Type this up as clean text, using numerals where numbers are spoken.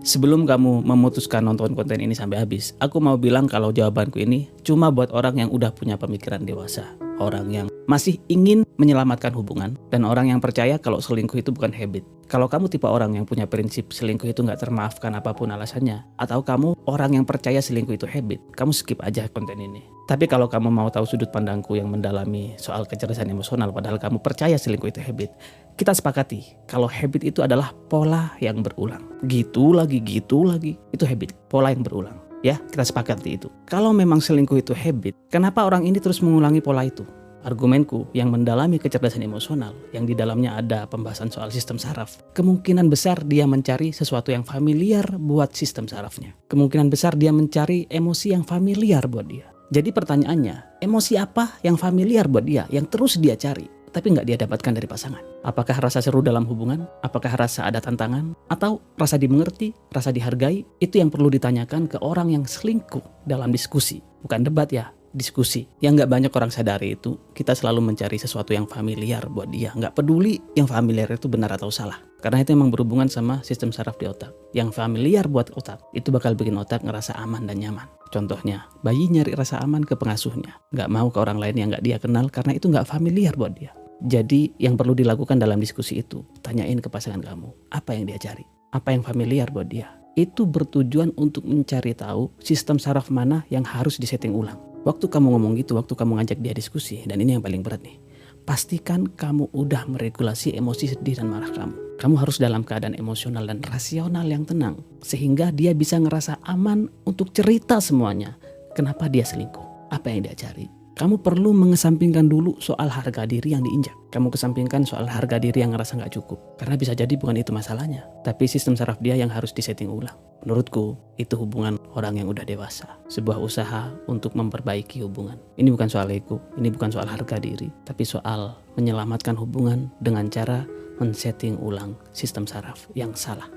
Sebelum kamu memutuskan nonton konten ini sampai habis, aku mau bilang kalau jawabanku ini cuma buat orang yang udah punya pemikiran dewasa, orang yang masih ingin menyelamatkan hubungan, dan orang yang percaya kalau selingkuh itu bukan habit. Kalau kamu tipe orang yang punya prinsip selingkuh itu nggak termaafkan apapun alasannya, atau kamu orang yang percaya selingkuh itu habit, kamu skip aja konten ini. Tapi kalau kamu mau tahu sudut pandangku yang mendalami soal kecerdasan emosional padahal kamu percaya selingkuh itu habit, kita sepakati kalau habit itu adalah pola yang berulang. Gitu lagi, itu habit, pola yang berulang. Ya, kita sepakati itu. Kalau memang selingkuh itu habit, kenapa orang ini terus mengulangi pola itu? Argumenku yang mendalami kecerdasan emosional, yang di dalamnya ada pembahasan soal sistem saraf, kemungkinan besar dia mencari sesuatu yang familiar buat sistem sarafnya. Kemungkinan besar dia mencari emosi yang familiar buat dia. Jadi pertanyaannya, emosi apa yang familiar buat dia, yang terus dia cari, tapi nggak dia dapatkan dari pasangan? Apakah rasa seru dalam hubungan? Apakah rasa ada tantangan? Atau rasa dimengerti, rasa dihargai? Itu yang perlu ditanyakan ke orang yang selingkuh dalam diskusi. Bukan debat ya, diskusi. Yang nggak banyak orang sadari itu, kita selalu mencari sesuatu yang familiar buat dia. Nggak peduli yang familiar itu benar atau salah. Karena itu emang berhubungan sama sistem saraf di otak. Yang familiar buat otak, itu bakal bikin otak ngerasa aman dan nyaman. Contohnya, bayi nyari rasa aman ke pengasuhnya. Nggak mau ke orang lain yang nggak dia kenal karena itu nggak familiar buat dia. Jadi yang perlu dilakukan dalam diskusi itu, tanyain ke pasangan kamu, apa yang dia cari? Apa yang familiar buat dia? Itu bertujuan untuk mencari tahu sistem saraf mana yang harus disetting ulang. Waktu kamu ngomong gitu, waktu kamu ngajak dia diskusi, dan ini yang paling berat nih, pastikan kamu udah meregulasi emosi sedih dan marah kamu. Kamu harus dalam keadaan emosional dan rasional yang tenang, sehingga dia bisa ngerasa aman untuk cerita semuanya. Kenapa dia selingkuh? Apa yang dia cari? Kamu perlu mengesampingkan dulu soal harga diri yang diinjak. Kamu kesampingkan soal harga diri yang ngerasa gak cukup. Karena bisa jadi bukan itu masalahnya, tapi sistem saraf dia yang harus disetting ulang. Menurutku, itu hubungan orang yang udah dewasa. Sebuah usaha untuk memperbaiki hubungan. Ini bukan soal ego, ini bukan soal harga diri, tapi soal menyelamatkan hubungan dengan cara men-setting ulang sistem saraf yang salah.